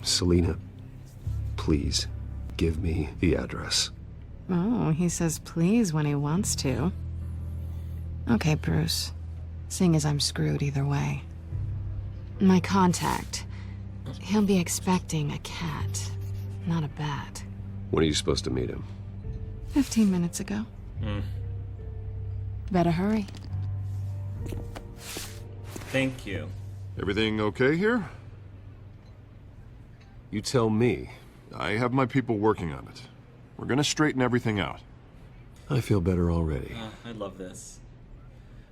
Selena, please, give me the address. Oh, he says please when he wants to. Okay, Bruce. Seeing as I'm screwed either way. My contact. He'll be expecting a cat, not a bat. When are you supposed to meet him? 15 minutes ago. Better hurry. Thank you. Everything okay here? You tell me. I have my people working on it. We're gonna straighten everything out. I feel better already. I love this.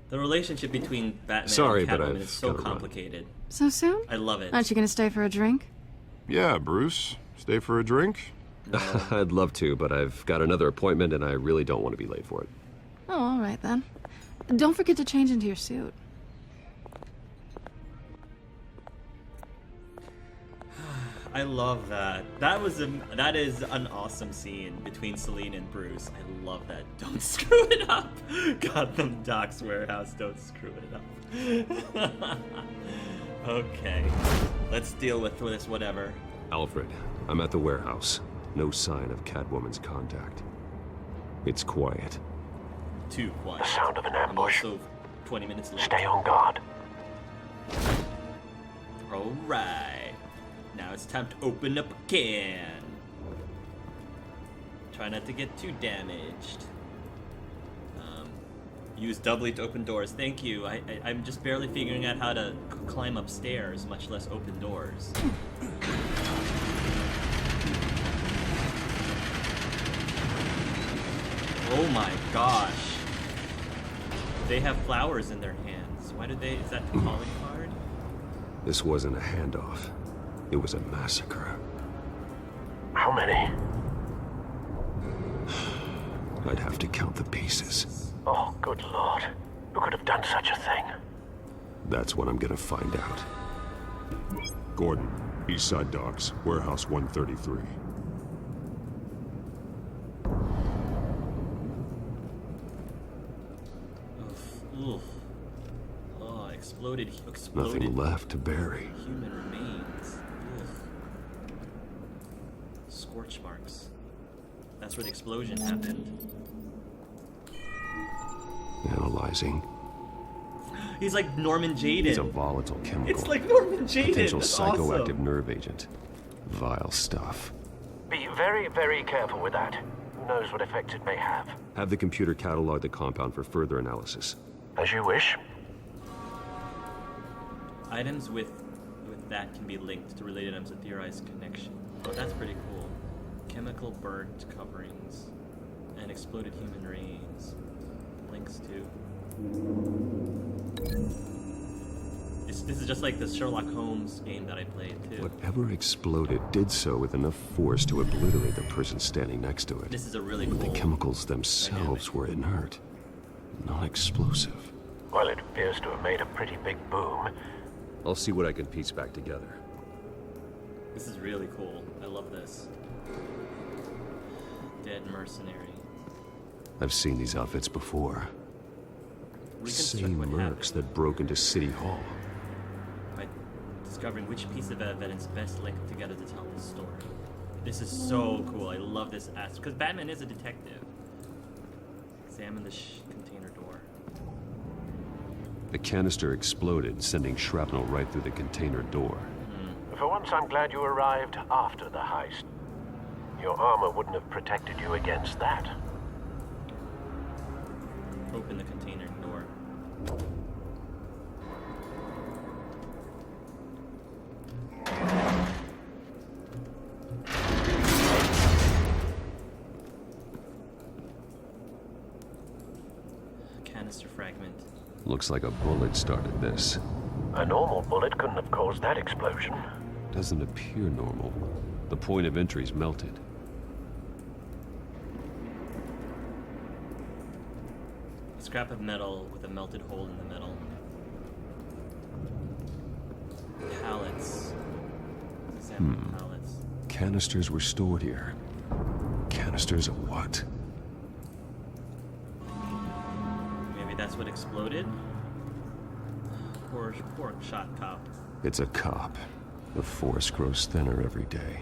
The relationship between Batman Sorry, and but Catwoman I've is so gotta run. complicated. So soon? I love it. Aren't you gonna stay for a drink? Yeah, Bruce. Stay for a drink? I'd love to, but I've got another appointment and I really don't want to be late for it. Oh, all right then. Don't forget to change into your suit. I love that. That is an awesome scene between Selena and Bruce. I love that. Don't screw it up. Gotham Docks Warehouse. Don't screw it up. Okay. Let's deal with this. Whatever. Alfred, I'm at the warehouse. No sign of Catwoman's contact. It's quiet. Too quiet. The sound of an ambush. I'm also 20 minutes late. Stay on guard. All right. Now it's time to open up a can. Try not to get too damaged. Use doubly to open doors. Thank you. I'm just barely figuring out how to climb upstairs, much less open doors. Oh my gosh. They have flowers in their hands. Why do they? Is that the calling card? This wasn't a handoff. It was a massacre. How many? I'd have to count the pieces. Oh, good lord. Who could have done such a thing? That's what I'm gonna find out. Gordon, Eastside Docks, Warehouse 133. Oof. Oh, exploded. Nothing left to bury. Human remains. Ugh. Scorch marks. That's where the explosion happened. Analyzing. He's like Norman Jayden. It's a volatile chemical. It's like Norman Jayden. Potential That's psychoactive awesome. nerve agent. Vile stuff. Be very, very careful with that. Who knows what effect it may have? Have the computer catalog the compound for further analysis. As you wish. Items with that can be linked to related items with theorized connection. Oh, that's pretty cool. Chemical burnt coverings and exploded human remains. Links to. This is just like the Sherlock Holmes game that I played too. Whatever exploded did so with enough force to obliterate the person standing next to it. This is a really But cool the chemicals themselves were inert, non-explosive. Well, it appears to have made a pretty big boom. I'll see what I can piece back together. This is really cool. I love this. Dead mercenary. I've seen these outfits before. Reconstruct Same what mercs happened that broke into City Hall. by discovering which piece of evidence best linked together to tell this story. This is so cool. I love this aspect because Batman is a detective. Examine the container door. The canister exploded, sending shrapnel right through the container door. For once, I'm glad you arrived after the heist. Your armor wouldn't have protected you against that. Open the container door. Canister fragment. Looks like a bullet started this. A normal bullet couldn't have caused that explosion. Doesn't appear normal. The point of entry's melted. Scrap of metal with a melted hole in the middle. Pallets. Examine pallets. Canisters were stored here. Canisters of what? Maybe that's what exploded? Poor shot cop. It's a cop. The force grows thinner every day.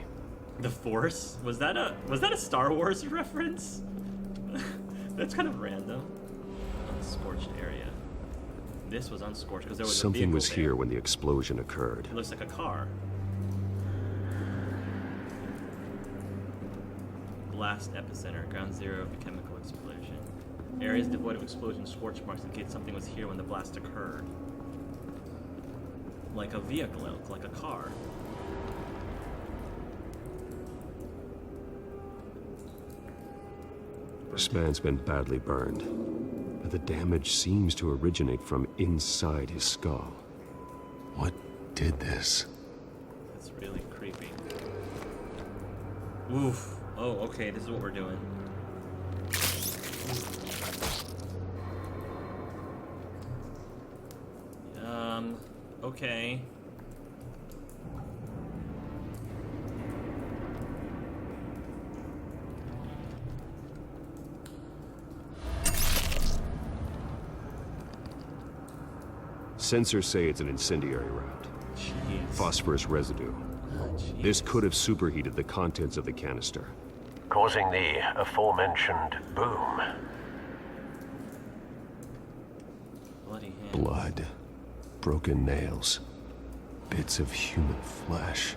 The Force? Was that a Star Wars reference? That's kind of random. Unscorched area. This was unscorched because there was Something a was vehicle here there. when the explosion occurred. It looks like a car. Blast epicenter. Ground zero of a chemical explosion. Areas devoid of explosion scorch marks indicate something was here when the blast occurred. Like a vehicle, it looked like a car. This man's been badly burned, but the damage seems to originate from inside his skull. What did this? That's really creepy. Oof. Oh, okay, this is what we're doing. Okay. Sensors say it's an incendiary round. Jeez. Phosphorus residue. Oh, jeez. This could have superheated the contents of the canister. Causing the aforementioned boom. Bloody hand. Blood. Broken nails. Bits of human flesh.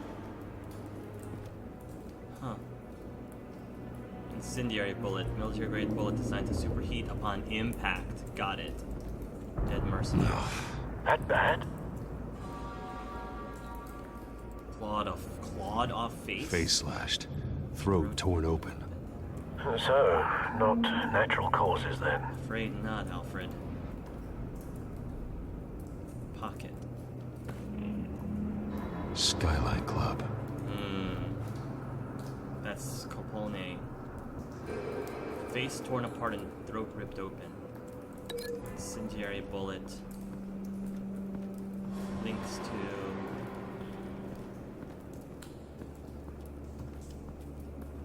Huh. Incendiary bullet. Military grade bullet designed to superheat upon impact. Got it. Dead mercenary. That bad? Clawed off face? Face slashed. Throat torn open. So, not natural causes then. Afraid not, Alfred. Pocket. Skyline Club. That's Copone. Face torn apart and throat ripped open. Incendiary bullet. Links to...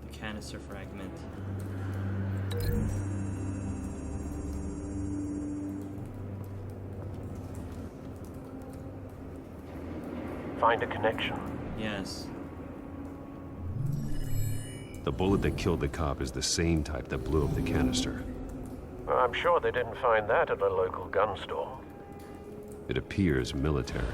the canister fragment. Find a connection. Yes. The bullet that killed the cop is the same type that blew up the canister. Well, I'm sure they didn't find that at a local gun store. It appears military.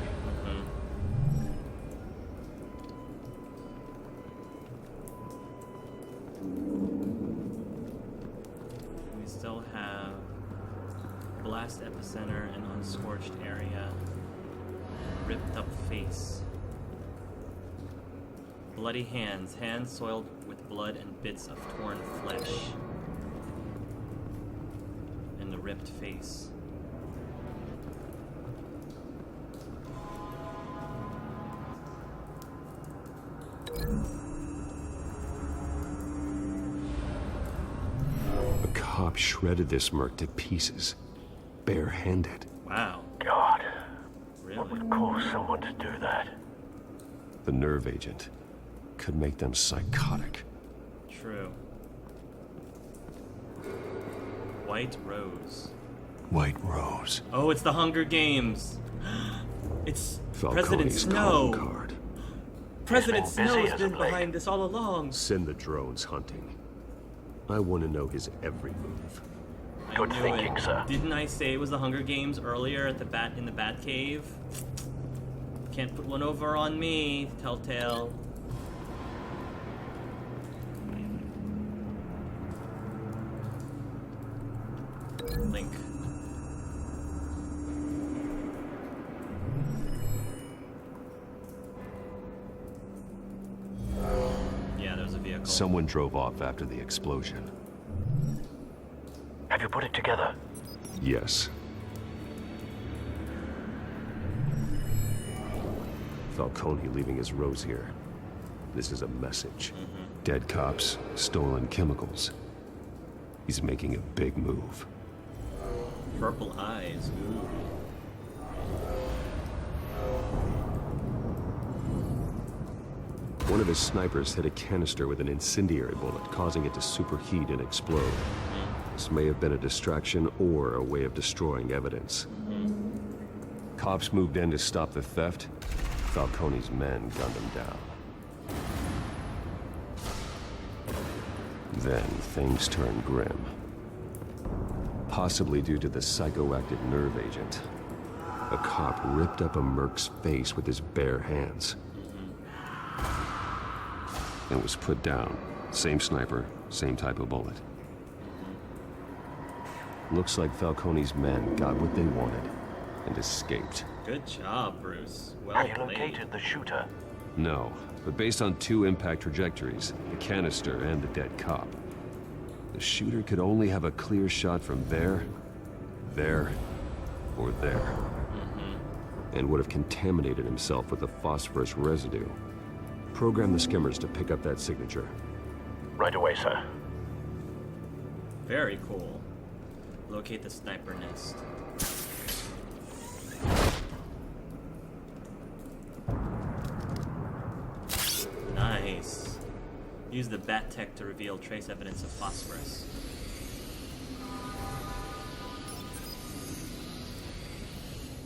We still have blast epicenter and unscorched area. Ripped up face. Bloody hands. Hands soiled with blood and bits of torn flesh. And the ripped face. A cop shredded this merc to pieces. Barehanded. Wow. God, Really? what would cause someone to do that? The nerve agent could make them psychotic. True. White Rose. White Rose. Oh, it's the Hunger Games. It's President Falcone's Snow. calling card. President He's been busy Snow's as been of late. behind this all along. Send the drones hunting. I want to know his every move. I Good knew thinking, it. sir. Didn't I say it was the Hunger Games earlier at the in the Batcave? Can't put one over on me, Telltale. Link. Yeah, there's a vehicle. Someone drove off after the explosion. Have you put it together? Yes. Falcone leaving his rose here. This is a message. Dead cops, stolen chemicals. He's making a big move. Purple eyes. Ooh. One of his snipers hit a canister with an incendiary bullet, causing it to superheat and explode. This may have been a distraction or a way of destroying evidence. Cops moved in to stop the theft. Falcone's men gunned him down. Then things turned grim. Possibly due to the psychoactive nerve agent. A cop ripped up a merc's face with his bare hands. And was put down. Same sniper, same type of bullet. Looks like Falcone's men got what they wanted and escaped. Good job, Bruce. Well Have you played. located the shooter? No, but based on 2 impact trajectories, the canister and the dead cop, the shooter could only have a clear shot from there, or there. And would have contaminated himself with the phosphorus residue. Program the skimmers to pick up that signature. Right away, sir. Very cool. Locate the sniper nest. Nice. Use the Bat-Tech to reveal trace evidence of phosphorus.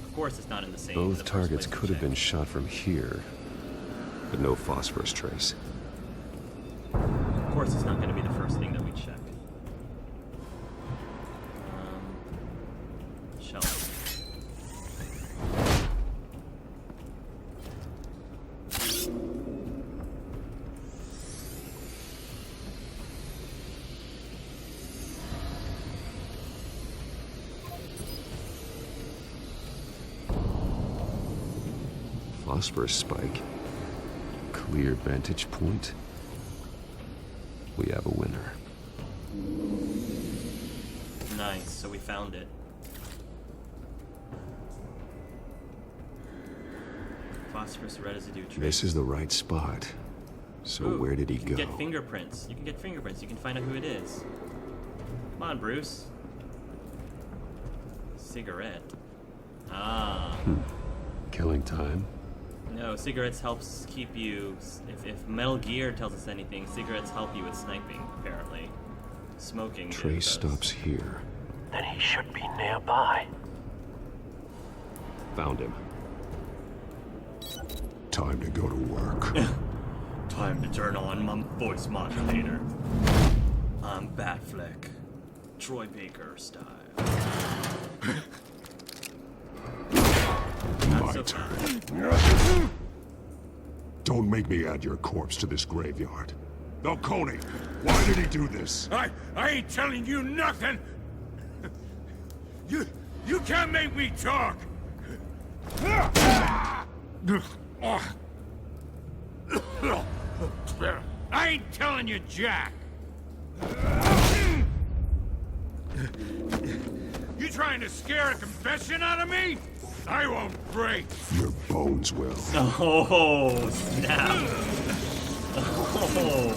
Of course it's not in the same. Both targets could have been shot from here, but no phosphorus trace. Of course it's not going to be the first thing that we check. Shelf. Phosphorus spike. Clear vantage point. We have a winner. Nice, so we found it. Phosphorus residue trace. This is the right spot. So Ooh, where did he you can go? get fingerprints. You can get fingerprints. You can find out who it is. Come on, Bruce. Cigarette. Ah. Killing time? No, cigarettes helps keep you... If Metal Gear tells us anything, cigarettes help you with sniping, apparently. Smoking. Trace stops here. Then he should be nearby. Found him. Time to go to work. Time to turn on my voice modulator. I'm Batfleck. Troy Baker style. My so turn. Don't make me add your corpse to this graveyard. Falcone, why did he do this? I ain't telling you nothing. You can't make me talk. I ain't telling you jack. You trying to scare a confession out of me? I won't break. Your bones will. Oh, snap. Oh.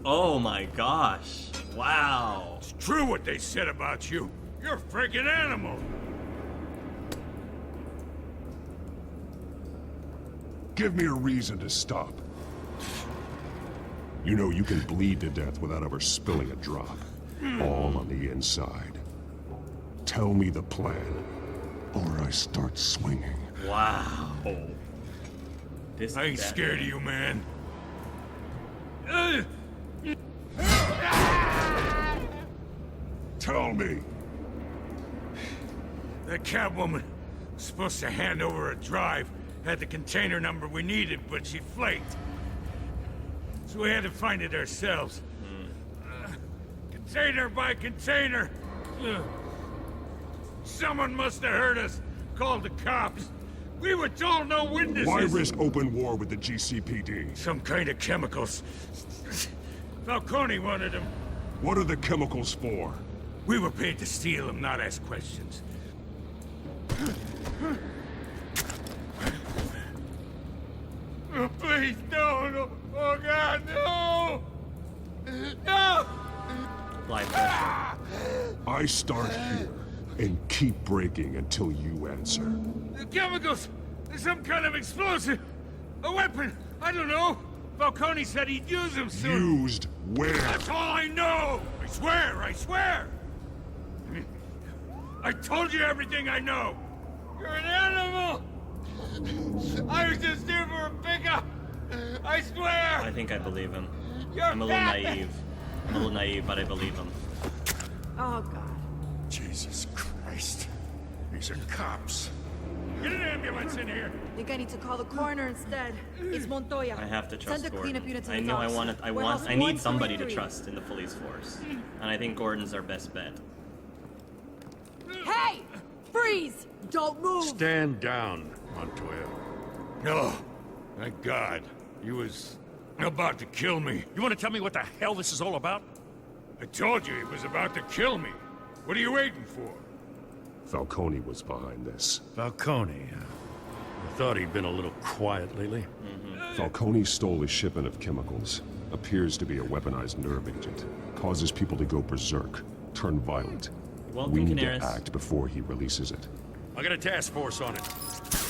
Oh my gosh. Wow. It's true what they said about you. You're a freaking animal. Give me a reason to stop. You know you can bleed to death without ever spilling a drop. All on the inside. Tell me the plan, or I start swinging. Wow. This I ain't scared of you, man. Tell me! That Catwoman was supposed to hand over a drive, had the container number we needed, but she flaked. So we had to find it ourselves. Container by container. Someone must have heard us, called the cops. We were told no witnesses. Why risk open war with the GCPD? Some kind of chemicals. Falcone wanted them. What are the chemicals for? We were paid to steal them, not ask questions. Oh, please, no. Oh, God, no! No! Life pressure. I start here and keep breaking until you answer. The chemicals! There's some kind of explosive! A weapon! I don't know! Falcone said he'd use them soon! Used where? That's all I know! I swear! I told you everything I know! You're an animal! I was just here for a pickup! I swear! I think I believe him. You're I'm a little fat. naive. I'm a little naive, but I believe him. Oh, God. Jesus Christ. These are cops. Get an ambulance in here! Think I need to call the coroner instead. It's Montoya. I have to trust Send a Gordon. cleanup unit to I the know docks. I need somebody to trust in the police force. And I think Gordon's our best bet. Hey! Freeze! Don't move! Stand down, Montoya. No. Thank God. He was about to kill me. You want to tell me what the hell this is all about? I told you he was about to kill me. What are you waiting for? Falcone was behind this. Falcone. I thought he'd been a little quiet lately. Falcone stole a shipment of chemicals. Appears to be a weaponized nerve agent. Causes people to go berserk, turn violent. Welcome, We need Canaris. to act before he releases it. I got a task force on it.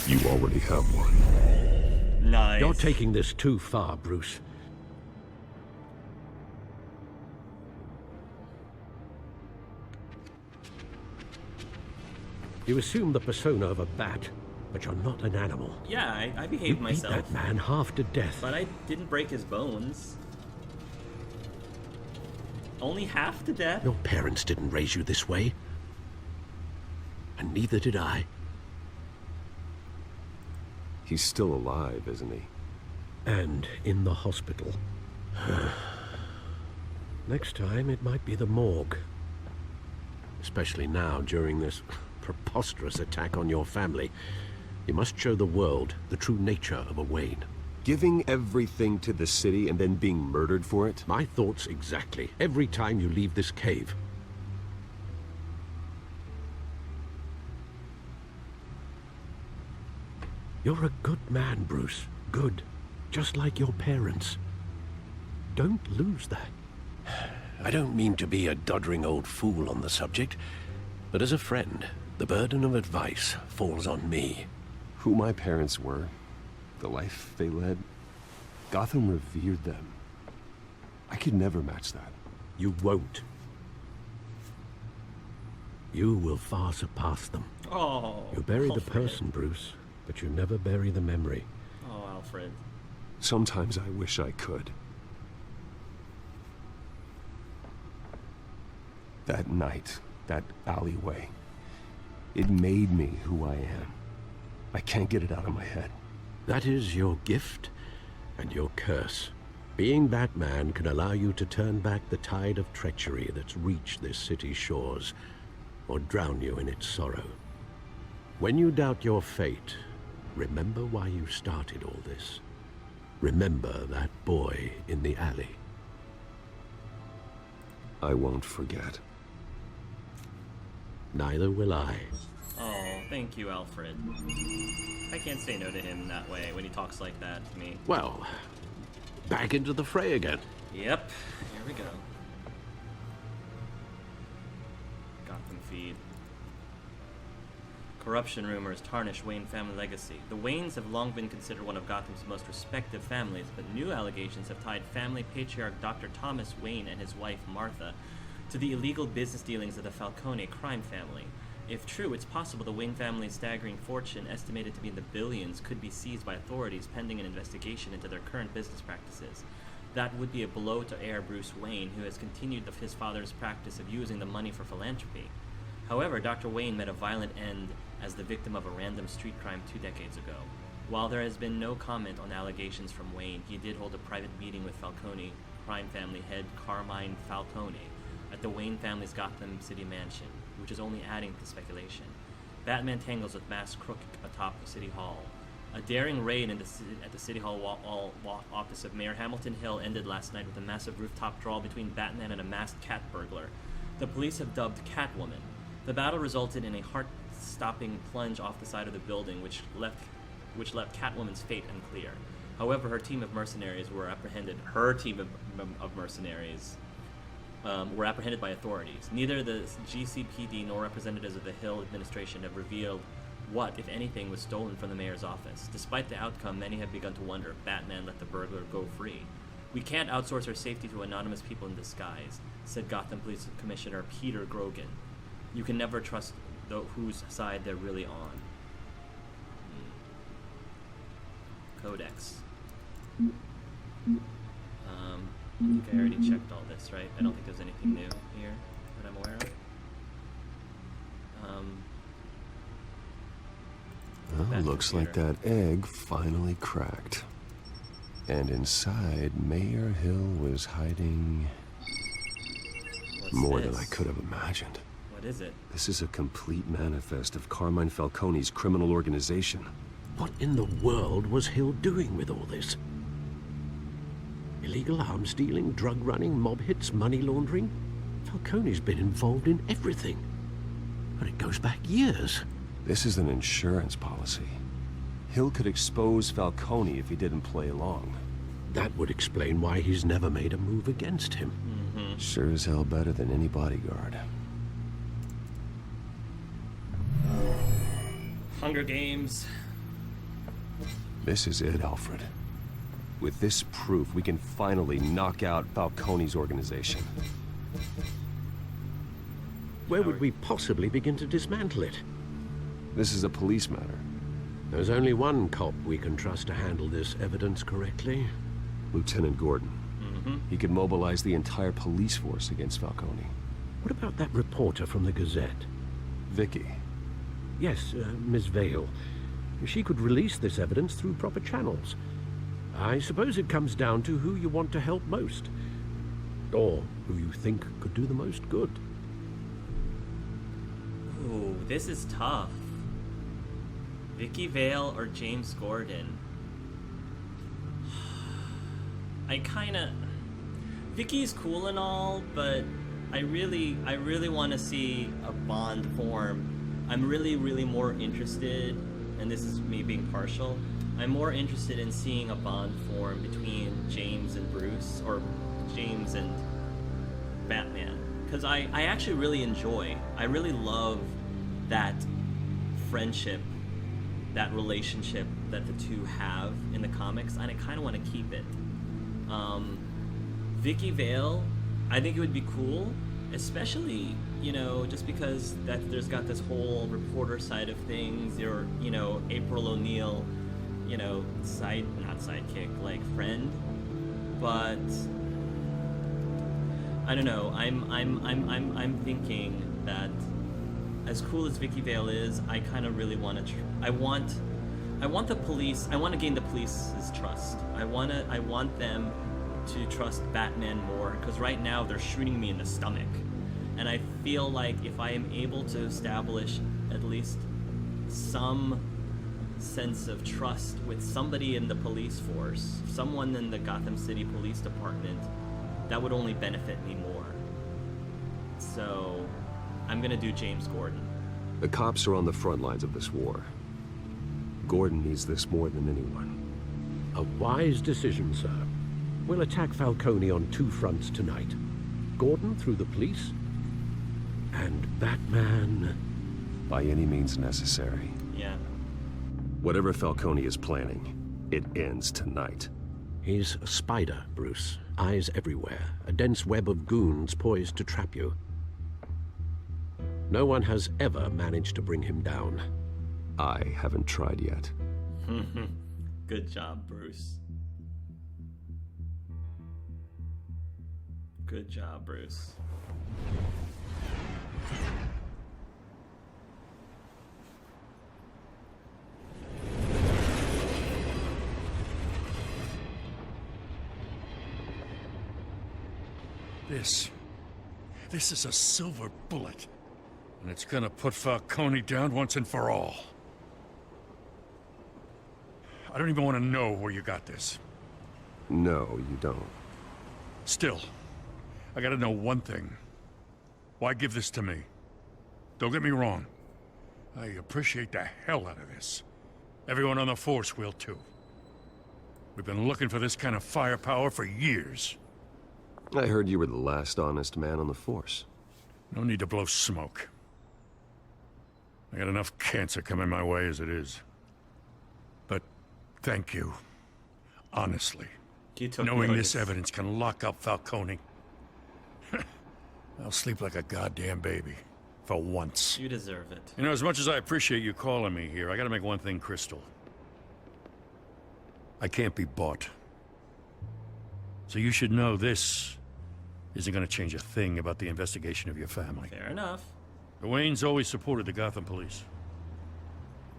You already have one. Nice. You're taking this too far, Bruce. You assume the persona of a bat, but you're not an animal. Yeah, I You behaved beat myself. that man half to death. But I didn't break his bones. Only half to death? Your parents didn't raise you this way. And neither did I. He's still alive, isn't he? And in the hospital. Next time, it might be the morgue. Especially now, during this preposterous attack on your family. You must show the world the true nature of a Wayne. Giving everything to the city and then being murdered for it? My thoughts exactly. Every time you leave this cave. You're a good man, Bruce. Good. Just like your parents. Don't lose that. I don't mean to be a doddering old fool on the subject, but as a friend, the burden of advice falls on me. Who my parents were, the life they led, Gotham revered them. I could never match that. You won't. You will far surpass them. Oh. You bury the Alfred. person, Bruce, but you never bury the memory. Oh, Alfred. Sometimes I wish I could. That night, that alleyway, it made me who I am. I can't get it out of my head. That is your gift and your curse. Being Batman can allow you to turn back the tide of treachery that's reached this city's shores, or drown you in its sorrow. When you doubt your fate, remember why you started all this. Remember that boy in the alley. I won't forget. Neither will I. Oh, thank you, Alfred. I can't say no to him that way when he talks like that to me. Well, back into the fray again. Yep, here we go. Gotham feed. Corruption rumors tarnish Wayne family legacy. The Waynes have long been considered one of Gotham's most respected families, but new allegations have tied family patriarch Dr. Thomas Wayne and his wife Martha to the illegal business dealings of the Falcone crime family. If true, it's possible the Wayne family's staggering fortune, estimated to be in the billions, could be seized by authorities pending an investigation into their current business practices. That would be a blow to heir Bruce Wayne, who has continued his father's practice of using the money for philanthropy. However, Dr. Wayne met a violent end as the victim of a random street crime 2 decades ago. While there has been no comment on allegations from Wayne, he did hold a private meeting with Falcone crime family head Carmine Falcone at the Wayne family's Gotham City mansion, which is only adding to speculation. Batman tangles with masked crook atop City Hall. A daring raid at the City Hall office of Mayor Hamilton Hill ended last night with a massive rooftop brawl between Batman and a masked cat burglar. The police have dubbed Catwoman. The battle resulted in a heart-stopping plunge off the side of the building, which left Catwoman's fate unclear. However, her team of mercenaries were apprehended. Were apprehended by authorities. Neither the GCPD nor representatives of the Hill administration have revealed what, if anything, was stolen from the mayor's office. Despite the outcome, many have begun to wonder if Batman let the burglar go free. "We can't outsource our safety to anonymous people in disguise," said Gotham Police Commissioner Peter Grogan. You can never trust whose side they're really on. Codex. I think I already checked all this, right? I don't think there's anything new here that I'm aware of. Well, looks like that egg finally cracked. And inside, Mayor Hill was hiding more than I could have imagined. What is it? This is a complete manifest of Carmine Falcone's criminal organization. What in the world was Hill doing with all this? Illegal arms dealing, drug running, mob hits, money laundering? Falcone's been involved in everything. And it goes back years. This is an insurance policy. Hill could expose Falcone if he didn't play along. That would explain why he's never made a move against him. Sure as hell better than any bodyguard. Hunger Games. This is it, Alfred. With this proof, we can finally knock out Falcone's organization. Where would we possibly begin to dismantle it? This is a police matter. There's only one cop we can trust to handle this evidence correctly. Lieutenant Gordon. He could mobilize the entire police force against Falcone. What about that reporter from the Gazette? Vicky. Yes, Miss Vale. She could release this evidence through proper channels. I suppose it comes down to who you want to help most. Or who you think could do the most good. Ooh, this is tough. Vicky Vale or James Gordon? Vicky's cool and all, but I really want to see a bond form. I'm really more interested, and this is me being partial, I'm more interested in seeing a bond form between James and Bruce, or James and Batman. Because I actually I really love that friendship, that relationship that the two have in the comics, and I kind of want to keep it. Vicky Vale, I think it would be cool, especially, just because there's got this whole reporter side of things, or, April O'Neil, not sidekick, like friend. But I don't know. I'm thinking that as cool as Vicky Vale is, I kind of really want to. I want the police. I want to gain the police's trust. I want them to trust Batman more, because right now they're shooting me in the stomach, and I feel like if I am able to establish at least some sense of trust with somebody in the police force, someone in the Gotham City Police Department, that would only benefit me more. So I'm gonna do James Gordon. The cops are on the front lines of this war. Gordon needs this more than anyone. A wise decision, sir. We'll attack Falcone on two fronts tonight. Gordon through the police, and Batman... by any means necessary. Yeah. Whatever Falcone is planning, it ends tonight. He's a spider, Bruce. Eyes everywhere. A dense web of goons poised to trap you. No one has ever managed to bring him down. I haven't tried yet. Good job, Bruce. Good job, Bruce. This is a silver bullet. And it's gonna put Falcone down once and for all. I don't even want to know where you got this. No, you don't. Still, I gotta know one thing. Why give this to me? Don't get me wrong. I appreciate the hell out of this. Everyone on the force will too. We've been looking for this kind of firepower for years. I heard you were the last honest man on the force. No need to blow smoke. I got enough cancer coming my way as it is. But thank you. Honestly. Knowing this evidence can lock up Falcone. I'll sleep like a goddamn baby. For once. You deserve it. You know, as much as I appreciate you calling me here, I gotta make one thing crystal. I can't be bought. So you should know this isn't gonna change a thing about the investigation of your family. Fair enough. The Waynes always supported the Gotham police.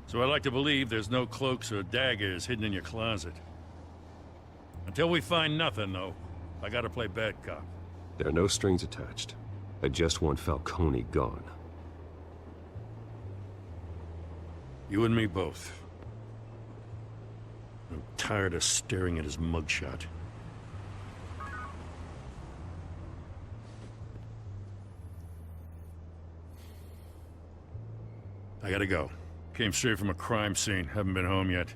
So I like to believe there's no cloaks or daggers hidden in your closet. Until we find nothing, though, I gotta play bad cop. There are no strings attached. I just want Falcone gone. You and me both. I'm tired of staring at his mugshot. I gotta go. Came straight from a crime scene. Haven't been home yet.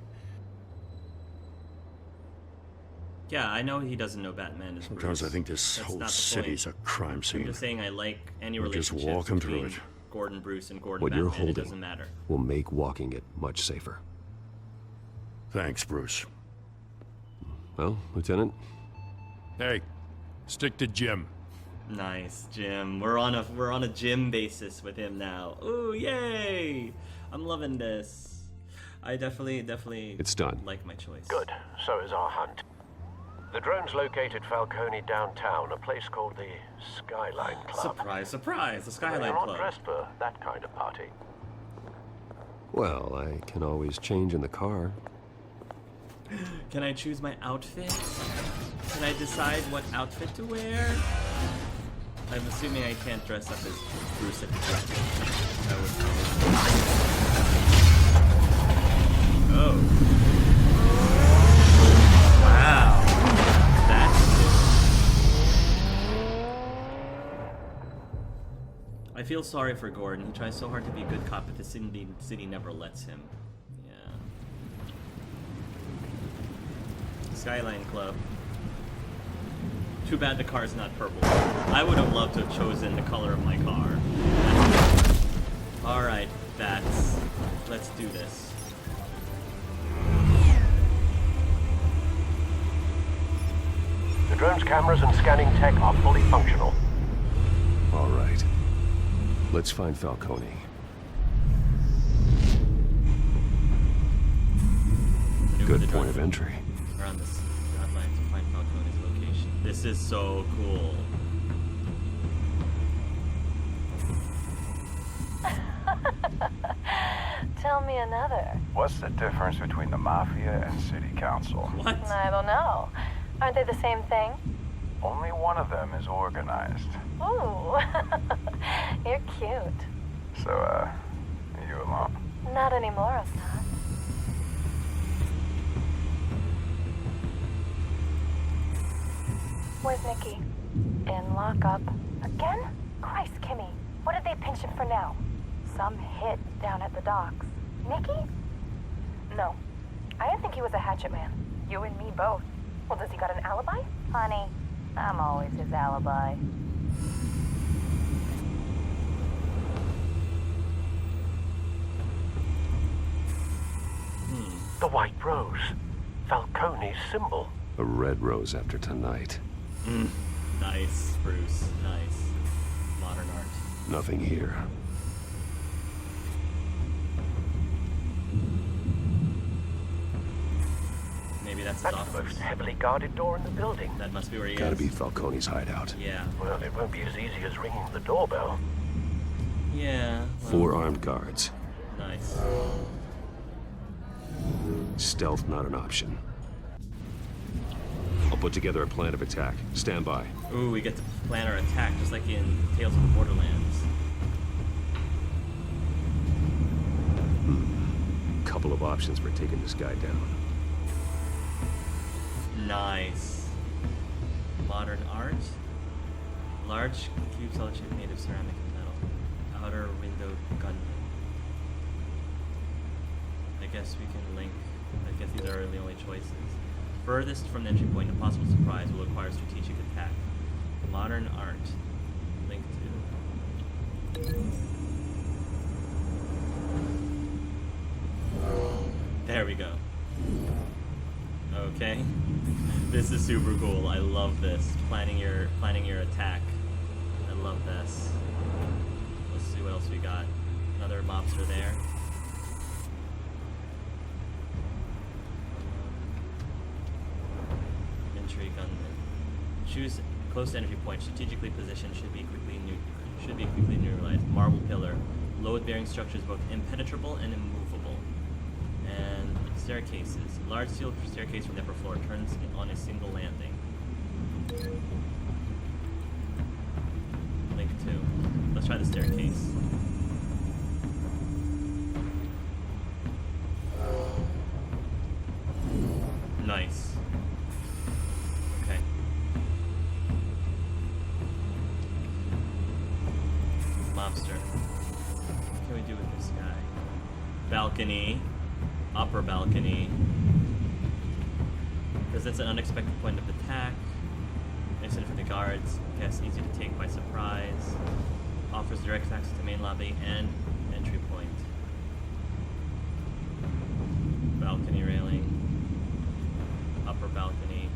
Yeah, I know he doesn't know Batman is Sometimes Bruce. I think this That's whole not the city's point. a crime I'm scene. just saying I like any We're just relationship walking through between it. Gordon Bruce and Gordon What Batman. you're holding It doesn't matter. will make walking it much safer. Thanks, Bruce. Well, Lieutenant, Hey, stick to Jim. Nice, Jim. We're on a Jim basis with him now. Ooh, yay! I'm loving this. I definitely it's done. like my choice. Good. So is our hunt. The drones located Falcone downtown, a place called the Skyline Club. Surprise, surprise! The Skyline They're not Club. dressed for that kind of party. Well, I can always change in the car. Can I choose my outfit? Can I decide what outfit to wear? I'm assuming I can't dress up as Bruce at the club. That would Oh. Wow. That's I feel sorry for Gordon. He tries so hard to be a good cop, but the city never lets him. Yeah. Skyline Club. Too bad the car's not purple. I would have loved to have chosen the color of my car. Alright, Bats. Let's do this. The drone's cameras and scanning tech are fully functional. All right. Let's find Falcone. Good point of entry. Around this guideline to find Falcone's location. This is so cool. Tell me another. What's the difference between the Mafia and City Council? What? I don't know. Aren't they the same thing? Only one of them is organized. Ooh, you're cute. So, are you alone? Not anymore, I'm not. Where's Nikki? In lockup. Again? Christ, Kimmy. What did they pinch him for now? Some hit down at the docks. Nikki? No. I didn't think he was a hatchet man. You and me both. Well, does he got an alibi? Honey, I'm always his alibi. The white rose. Falcone's symbol. A red rose after tonight. Nice, Bruce. Nice. Modern art. Nothing here. Maybe that's his That's the office. most heavily guarded door in the building. That must be where he Gotta is. be Falcone's hideout. Yeah. Well, it won't be as easy as ringing the doorbell. Yeah. Well, 4 armed guards. Nice. Stealth not an option. I'll put together a plan of attack. Stand by. Ooh, we get to plan our attack just like in Tales of the Borderlands. Couple of options for taking this guy down. Nice. Modern art. Large cube solid shape made of ceramic and metal. Outer window gunman. I guess we can link. I guess these are the only choices. Furthest from the entry point, a possible surprise will require strategic attack. Modern art. Link to. There we go. Okay. This is super cool. I love this. Planning your attack. I love this. Let's see what else we got. Another mobster there. Entry gunman. Choose close to entry point. Strategically positioned. Should be quickly neutralized. Marble pillar. Load-bearing structures both impenetrable and immovable. And staircases. Large steel staircase from the upper floor turns on a single landing. Link 2. Let's try the staircase. Nice. Okay. Mobster. What can we do with this guy? Balcony. Upper balcony. Presents an unexpected point of attack. Makes it for the guards. Yes, easy to take by surprise. Offers direct access to main lobby and entry point. Balcony railing. Upper balcony.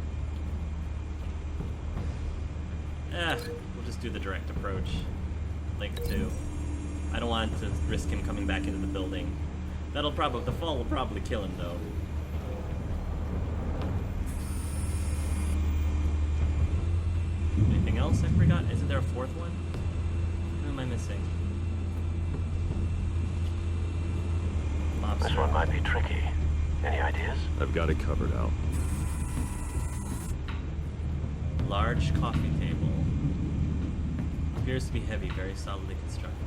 We'll just do the direct approach. Link 2. I don't want to risk him coming back into the building. The fall will probably kill him though. Anything else I forgot? Isn't there a fourth one? Who am I missing? Mobster. This one might be tricky. Any ideas? I've got it covered, Al. Large coffee table. Appears to be heavy, very solidly constructed.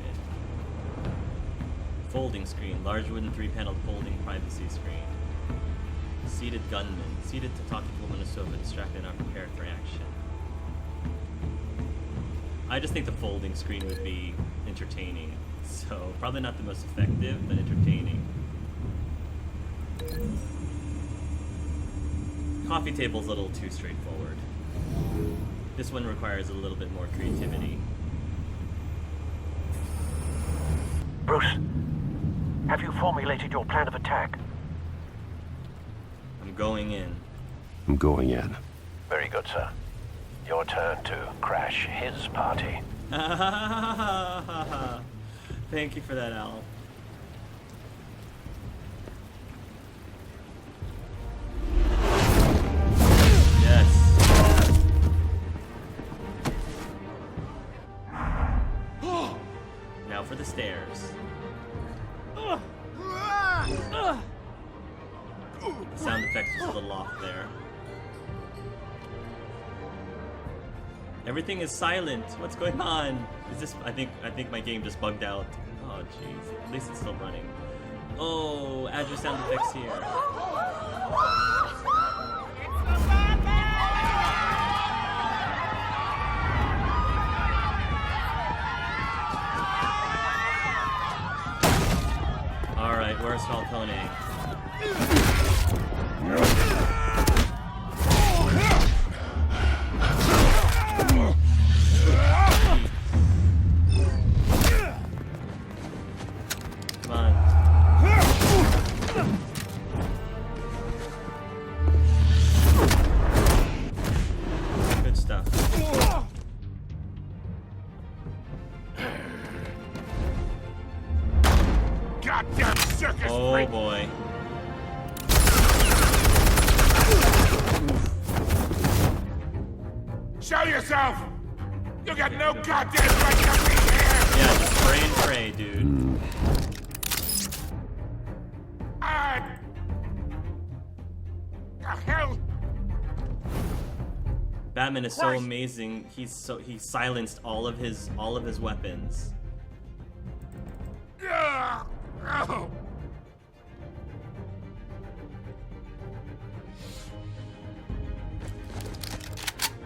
Folding screen. Large wooden 3-paneled folding privacy screen. Seated gunman. Seated to talk to a woman on a sofa, distracted and unprepared for action. I just think the folding screen would be entertaining. So, probably not the most effective, but entertaining. Coffee table's a little too straightforward. This one requires a little bit more creativity. Bruce, have you formulated your plan of attack? I'm going in. I'm going in. Very good, sir. Your turn to crash his party. Thank you for that, Al. Yes. Now for the stairs. The sound effect was a little off there. Everything is silent. What's going on? Is this? I think my game just bugged out. Oh jeez. At least it's still running. Oh, add your sound effects here. All right, where's Falcone? Oh boy. Show yourself! You got no goddamn right to be here! Yeah, just pray and pray, dude. The hell? Batman is so amazing. He silenced all of his weapons. Oh.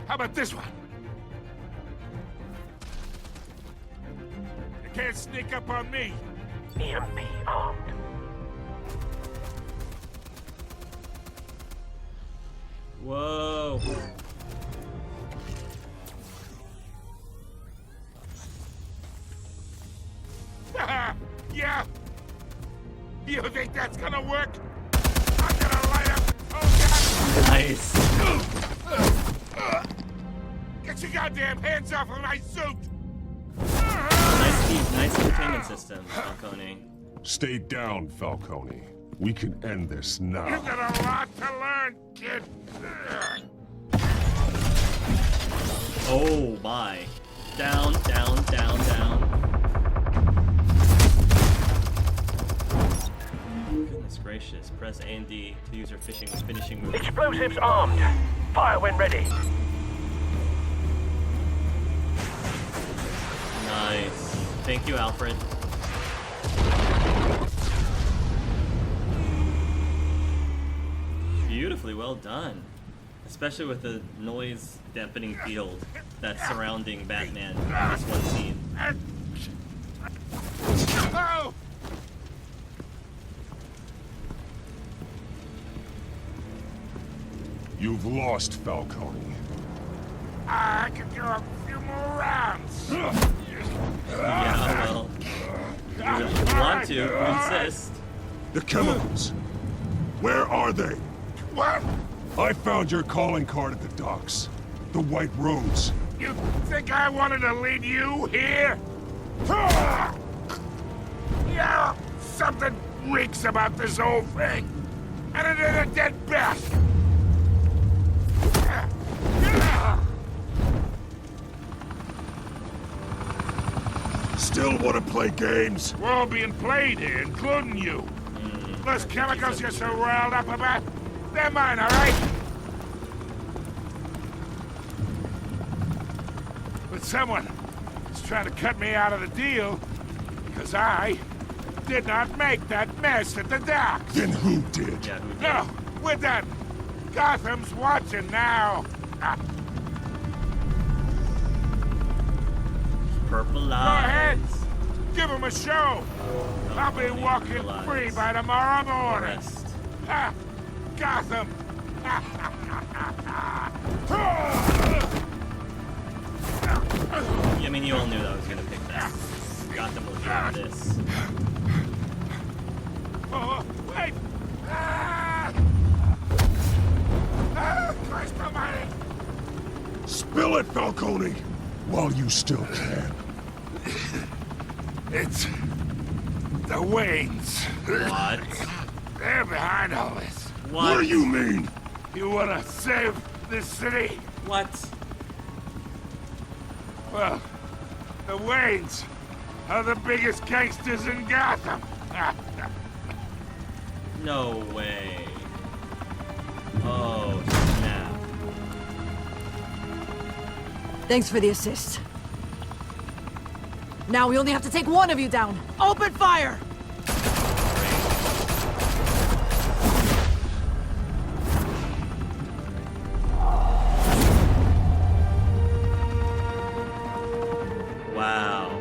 How about this one? You can't sneak up on me. EMP armed. Whoa. Yeah. You think that's gonna work? I'm gonna light up. Oh god. Nice. Get your goddamn hands off of my suit. Nice Nice entertainment system, Falcone. Stay down, Falcone. We can end this now. You got a lot to learn, kid. Oh my. Down, down, down, down. Goodness gracious. Press A and D to use your finishing move. Explosives armed. Fire when ready. Nice. Thank you, Alfred. Beautifully well done. Especially with the noise dampening field that's surrounding Batman in this one scene. Oh! You've lost, Falcone. I could go a few more rounds. Yeah, well. You want to, you insist. The chemicals. Where are they? What? I found your calling card at the docks. The White Rose. You think I wanted to lead you here? Yeah, something reeks about this whole thing. And it is a dead bat. Still want to play games? We're all being played here, including you. Those chemicals you're so riled up about, they're mine, all right? But someone is trying to cut me out of the deal because I did not make that mess at the docks. Then who did? Yeah, who did? No, we're done. Gotham's watching now. Purple Go ahead. eyes. Give him a show. I'll be walking free by tomorrow morning. Rest. Ah, Gotham. I mean, you all knew that I was gonna pick that. Gotham will drop this. Oh, wait. Ah! Ah, Christ almighty. Spill it, Falcone, while you still can. It's the Waynes. What? They're behind all this. What do you mean? You wanna save this city? What? Well, the Waynes are the biggest gangsters in Gotham. No way. Oh, snap. Thanks for the assist. Now we only have to take one of you down. Open fire! Wow.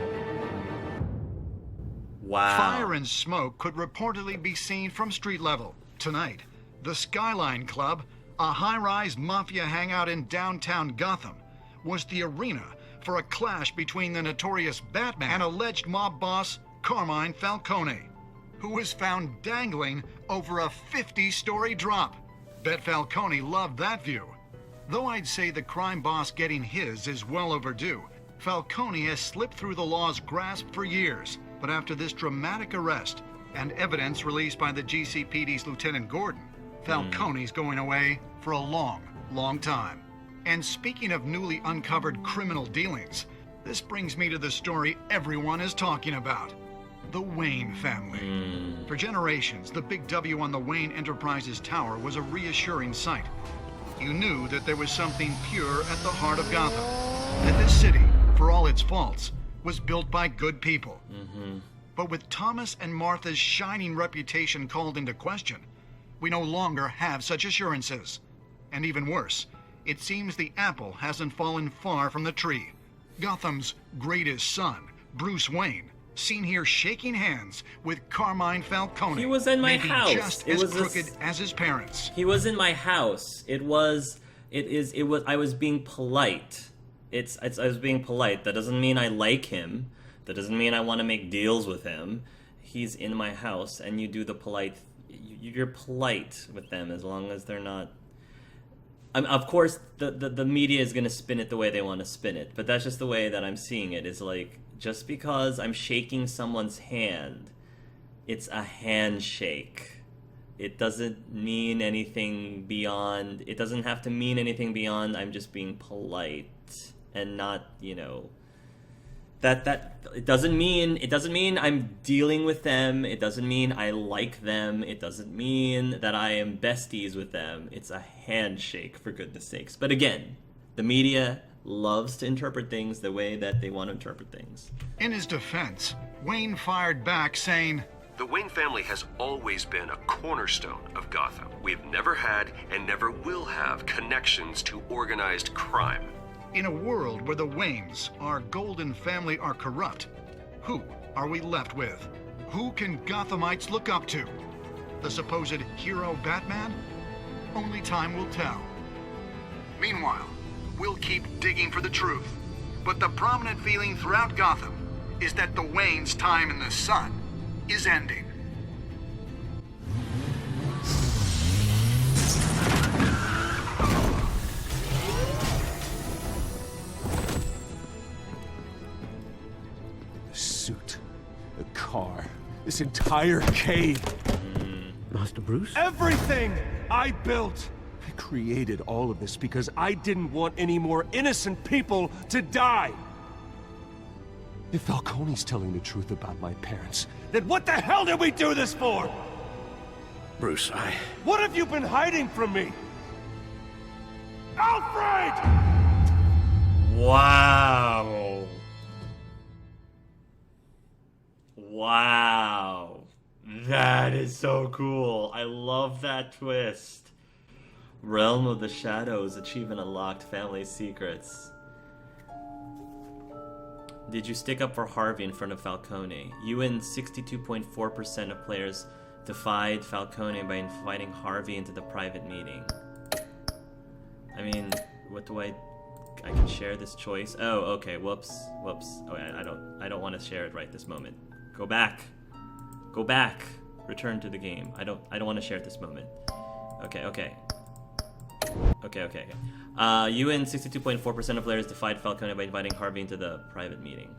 Wow. Fire and smoke could reportedly be seen from street level. Tonight, the Skyline Club, a high-rise mafia hangout in downtown Gotham, was the arena for a clash between the notorious Batman and alleged mob boss Carmine Falcone, who was found dangling over a 50-story drop. Bet Falcone loved that view. Though I'd say the crime boss getting his is well overdue, Falcone has slipped through the law's grasp for years. But after this dramatic arrest and evidence released by the GCPD's Lieutenant Gordon, Falcone's going away for a long, long time. And speaking of newly uncovered criminal dealings, this brings me to the story everyone is talking about. The Wayne family. For generations, the big W on the Wayne Enterprises Tower was a reassuring sight. You knew that there was something pure at the heart of Gotham. That this city, for all its faults, was built by good people. But with Thomas and Martha's shining reputation called into question, we no longer have such assurances. And even worse, it seems the apple hasn't fallen far from the tree. Gotham's greatest son, Bruce Wayne, seen here shaking hands with Carmine Falcone. He was in my maybe house. just It as was crooked as his parents. He was in my house. I was being polite. I was being polite. That doesn't mean I like him. That doesn't mean I want to make deals with him. He's in my house, and you do the polite. You're polite with them as long as they're not. Of course, the media is going to spin it the way they want to spin it, but that's just the way that I'm seeing it. Is like just because I'm shaking someone's hand, it's a handshake. It doesn't mean anything beyond, it doesn't have to mean anything beyond I'm just being polite and not, you know, that it doesn't mean I'm dealing with them. It doesn't mean I like them. It doesn't mean that I am besties with them. It's a handshake, for goodness sakes. But again, the media loves to interpret things the way that they want to interpret things. In his defense, Wayne fired back saying, "The Wayne family has always been a cornerstone of Gotham. We've never had and never will have connections to organized crime." in a world where the Waynes, our golden family, are corrupt, who are we left with? Who can Gothamites look up to? The supposed hero Batman? Only time will tell. Meanwhile, we'll keep digging for the truth. But the prominent feeling throughout Gotham is that the Waynes' time in the sun is ending. The suit, the car, this entire cave. Master Bruce? Everything I built! I created all of this because I didn't want any more innocent people to die! If Falcone's telling the truth about my parents, then what the hell did we do this for? Bruce, What have you been hiding from me? Alfred! Wow. Wow. That is so cool. I love that twist. Realm of the Shadows, achievement unlocked, family secrets. Did you stick up for Harvey in front of Falcone? You and 62.4% of players defied Falcone by inviting Harvey into the private meeting. I mean, what do I can share this choice? Oh, okay, whoops. Oh, I don't want to share it right this moment. Go back. Return to the game. I don't want to share it this moment. Okay. You and 62.4% of players defied Falcone by inviting Harvey into the private meeting.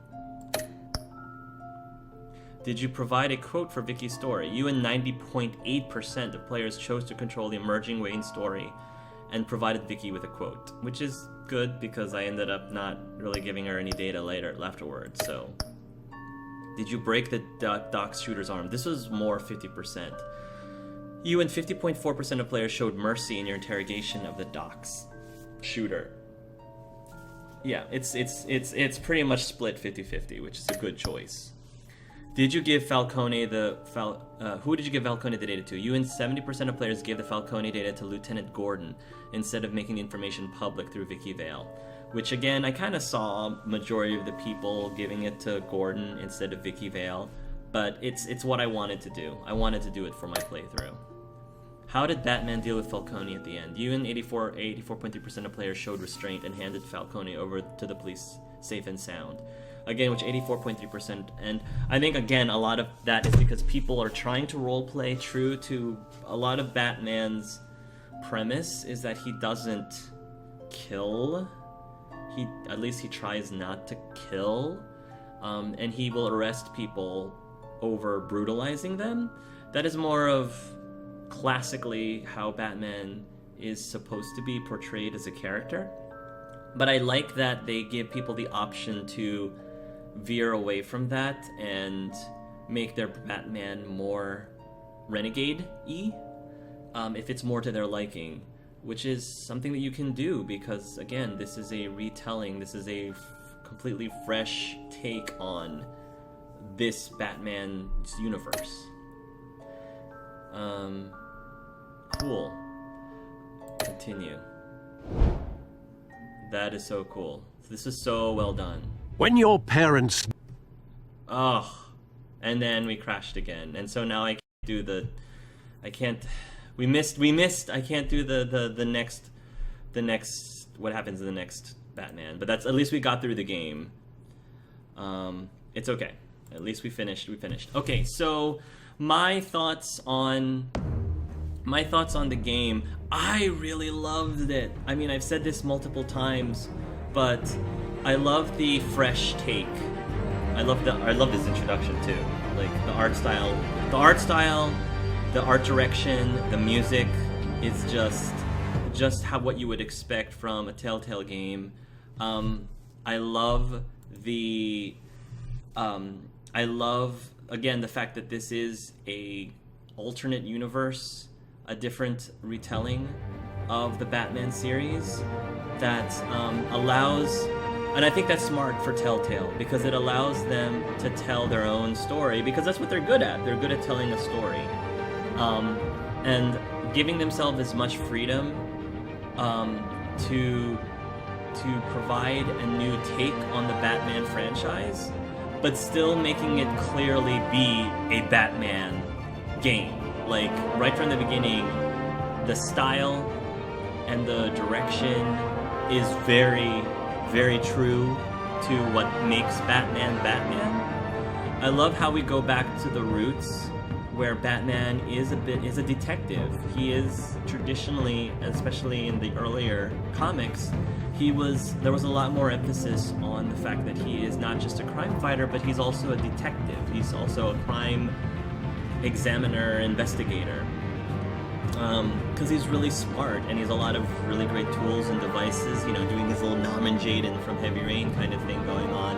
Did you provide a quote for Vicky's story? You and 90.8% of players chose to control the emerging Wayne story and provided Vicky with a quote, which is good because I ended up not really giving her any data afterwards, so. Did you break the Doc's shooter's arm? This was more 50%. You and 50.4% of players showed mercy in your interrogation of the Doc's shooter. Yeah, it's pretty much split 50-50, which is a good choice. Did you give Falcone who did you give Falcone the data to? You and 70% of players gave the Falcone data to Lieutenant Gordon instead of making the information public through Vicky Vale. Which again, I kind of saw majority of the people giving it to Gordon instead of Vicky Vale, but it's what I wanted to do. I wanted to do it for my playthrough. How did Batman deal with Falcone at the end? You and 84.3% of players showed restraint and handed Falcone over to the police safe and sound. Again, which 84.3%, and I think again a lot of that is because people are trying to roleplay true to a lot of Batman's premise is that he doesn't kill. At least he tries not to kill, and he will arrest people over brutalizing them. That is more of classically how Batman is supposed to be portrayed as a character. But I like that they give people the option to veer away from that and make their Batman more renegade-y, if it's more to their liking. Which is something that you can do because, again, this is a retelling. This is a completely fresh take on this Batman's universe. Cool. Continue. That is so cool. This is so well done. When your parents... Oh. And then we crashed again. And so now I can't do the... I can't... We missed. I can't do the next, what happens in the next Batman. But that's, at least we got through the game. It's okay. At least we finished. Okay, so my thoughts on the game. I really loved it. I mean, I've said this multiple times, but I love the fresh take. I love this introduction too. Like the art style, the art direction, the music is just how what you would expect from a Telltale game. I love again the fact that this is a alternate universe, a different retelling of the Batman series that allows, and I think that's smart for Telltale because it allows them to tell their own story because that's what they're good at. They're good at telling a story, and giving themselves as much freedom to provide a new take on the Batman franchise, but still making it clearly be a Batman game. Like right from the beginning, the style and the direction is very, very true to what makes Batman Batman. I love how we go back to the roots where Batman is a detective. He is traditionally, especially in the earlier comics, there was a lot more emphasis on the fact that he is not just a crime fighter, but he's also a detective. He's also a crime examiner, investigator. Because he's really smart and he has a lot of really great tools and devices, doing his little Nam and Jayden from Heavy Rain kind of thing going on.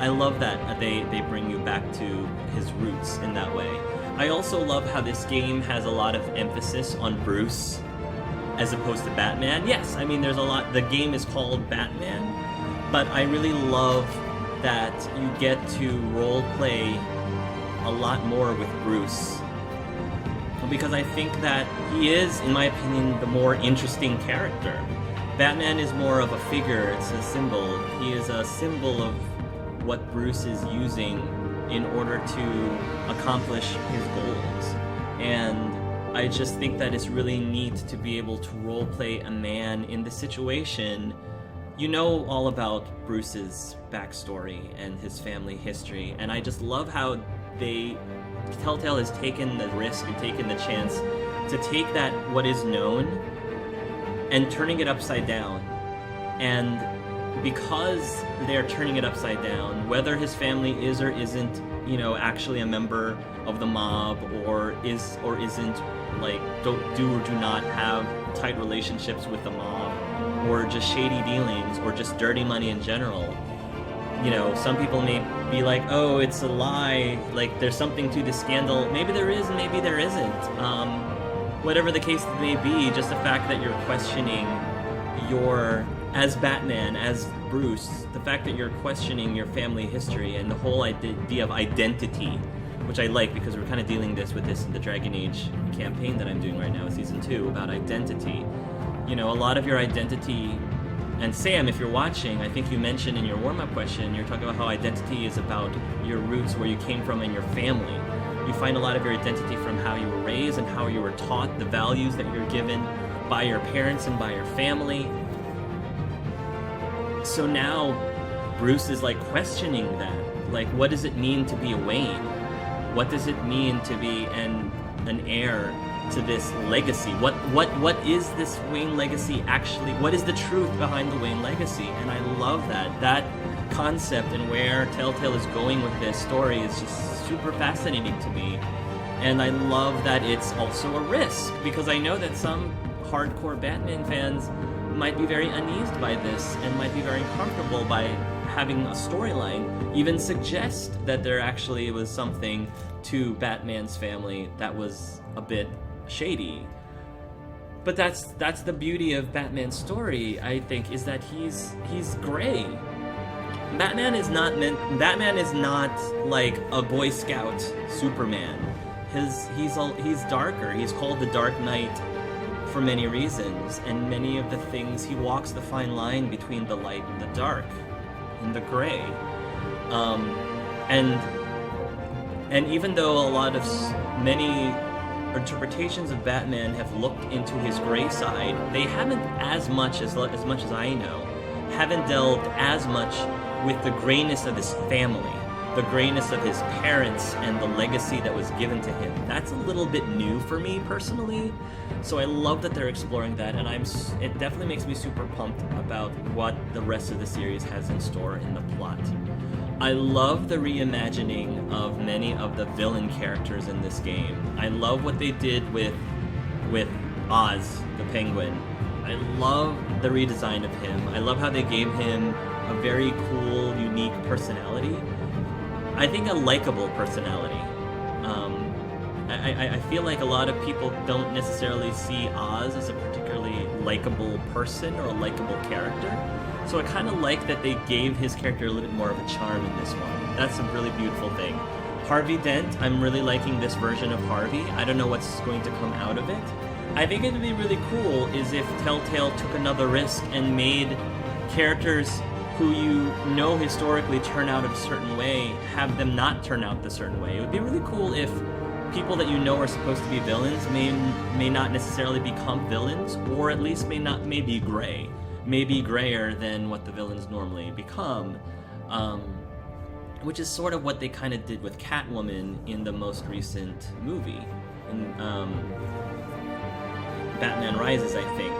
I love that they bring you back to his roots in that way. I also love how this game has a lot of emphasis on Bruce as opposed to Batman. Yes, I mean there's a lot, the game is called Batman, but I really love that you get to role play a lot more with Bruce. Because I think that he is, in my opinion, the more interesting character. Batman is more of a figure, it's a symbol. He is a symbol of what Bruce is using in order to accomplish his goals. And I just think that it's really neat to be able to roleplay a man in the situation. You know all about Bruce's backstory and his family history, and I just love how Telltale has taken the risk and taken the chance to take that, what is known, and turning it upside down. And because they're turning it upside down, whether his family is or isn't, actually a member of the mob, or is or isn't, like, do or do not have tight relationships with the mob, or just shady dealings, or just dirty money in general. Some people may be like, oh, it's a lie, like there's something to the scandal. Maybe there is, maybe there isn't. Whatever the case may be, just the fact that you're questioning as Batman, as Bruce, the fact that you're questioning your family history and the whole idea of identity, which I like because we're kind of dealing with this in the Dragon Age campaign that I'm doing right now, Season 2, about identity. A lot of your identity. And Sam, if you're watching, I think you mentioned in your warm-up question, you're talking about how identity is about your roots, where you came from, and your family. You find a lot of your identity from how you were raised and how you were taught, the values that you're given by your parents and by your family. So now Bruce is like questioning that. Like, what does it mean to be a Wayne? What does it mean to be an heir to this legacy? What is this Wayne legacy actually? What is the truth behind the Wayne legacy? And I love that concept, and where Telltale is going with this story is just super fascinating to me. And I love that it's also a risk, because I know that some hardcore Batman fans might be very uneased by this and might be very uncomfortable by having a storyline even suggest that there actually was something to Batman's family that was a bit shady. But that's the beauty of Batman's story, I think, is that he's gray. Batman is not like a Boy Scout Superman. He's darker. He's called the Dark Knight for many reasons, and many of the things, he walks the fine line between the light and the dark, and the gray. And even though many interpretations of Batman have looked into his gray side, they haven't, as much as I know, haven't delved as much with the grayness of his family, the grayness of his parents, and the legacy that was given to him. That's a little bit new for me personally, so I love that they're exploring that, and it definitely makes me super pumped about what the rest of the series has in store in the plot. I love the reimagining of many of the villain characters in this game. I love what they did with Oz, the Penguin. I love the redesign of him. I love how they gave him a very cool, unique personality. I think a likable personality. I feel like a lot of people don't necessarily see Oz as a particularly likable person or a likable character. So I kind of like that they gave his character a little bit more of a charm in this one. That's a really beautiful thing. Harvey Dent, I'm really liking this version of Harvey. I don't know what's going to come out of it. I think it would be really cool is if Telltale took another risk and made characters who you know historically turn out a certain way, have them not turn out the certain way. It would be really cool if people that you know are supposed to be villains may not necessarily become villains, or at least may be gray. May be grayer than what the villains normally become. Which is sort of what they kind of did with Catwoman in the most recent movie. In Batman Rises, I think.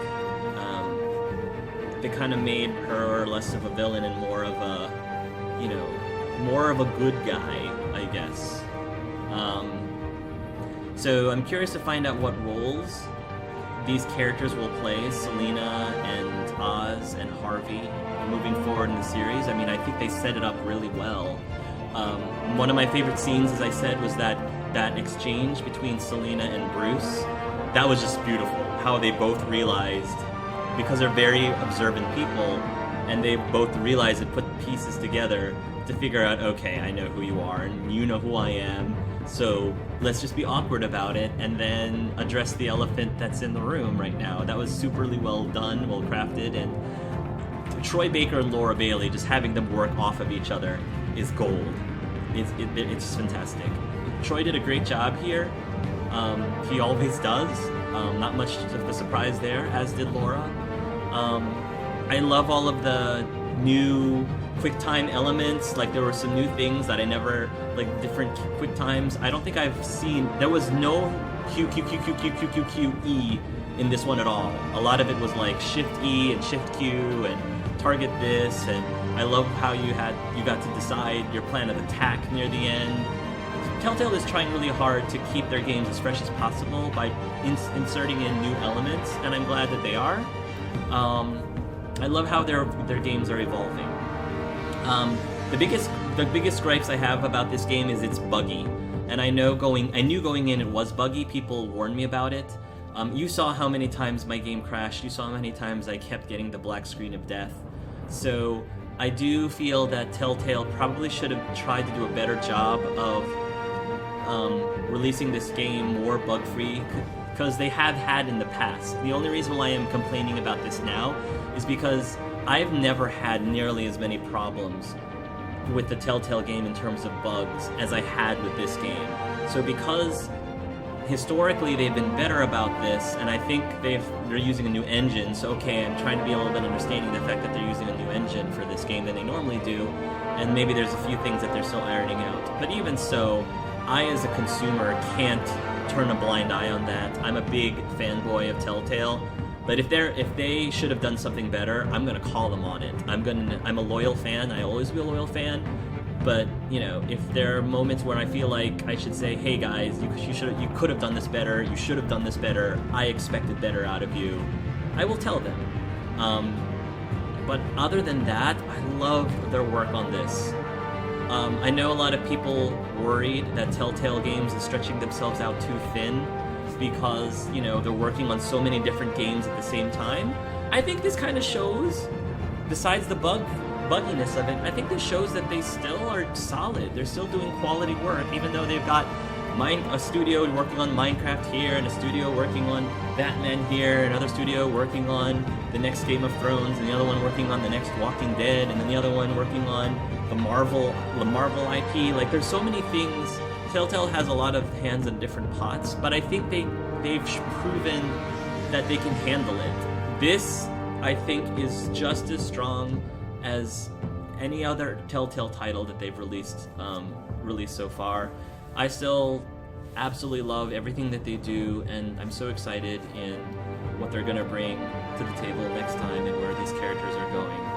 They kind of made her less of a villain and more of a, more of a good guy, I guess. So I'm curious to find out what roles these characters will play, Selena and Oz and Harvey, moving forward in the series. I mean, I think they set it up really well. One of my favorite scenes, as I said, was that exchange between Selena and Bruce. That was just beautiful, how they both realized, because they're very observant people, and they both realized and put pieces together to figure out, okay, I know who you are, and you know who I am, so let's just be awkward about it, and then address the elephant that's in the room right now. That was superly well done, well crafted, and Troy Baker and Laura Bailey, just having them work off of each other is gold. It's just fantastic. Troy did a great job here. He always does. Not much of a surprise there, as did Laura. I love all of the new QuickTime elements. Like, there were some new things that I never, like different QuickTimes. I don't think I've seen, there was no QE in this one at all. A lot of it was like Shift E and Shift Q and target this, and I love how you got to decide your plan of attack near the end. Telltale is trying really hard to keep their games as fresh as possible by inserting in new elements, and I'm glad that they are. I love how their games are evolving. The biggest gripes I have about this game is it's buggy, and I knew going in it was buggy. People warned me about it. You saw how many times my game crashed. You saw how many times I kept getting the black screen of death. So I do feel that Telltale probably should have tried to do a better job of releasing this game more bug-free, because they have had in the past. The only reason why I'm complaining about this now is because I've never had nearly as many problems with the Telltale game in terms of bugs as I had with this game. So because historically they've been better about this, and I think they're using a new engine, so okay, I'm trying to be a little bit understanding the fact that they're using a new engine for this game than they normally do, and maybe there's a few things that they're still ironing out. But even so, I as a consumer can't turn a blind eye on that. I'm a big fanboy of Telltale, but if they should have done something better, I'm gonna call them on it. I'm a loyal fan. I always be a loyal fan. But if there are moments where I feel like I should say, "Hey guys, you could have done this better. You should have done this better. I expected better out of you," I will tell them. But other than that, I love their work on this. I know a lot of people worried that Telltale Games is stretching themselves out too thin because, they're working on so many different games at the same time. I think this kind of shows, besides the bugginess of it, I think this shows that they still are solid. They're still doing quality work, even though they've got a studio working on Minecraft here, and a studio working on Batman here, another studio working on the next Game of Thrones, and the other one working on the next Walking Dead, and then the other one working on the Marvel IP. Like, there's so many things. Telltale has a lot of hands in different pots, but I think they've proven that they can handle it. This, I think, is just as strong as any other Telltale title that they've released so far. I still absolutely love everything that they do, and I'm so excited in what they're going to bring to the table next time and where these characters are going.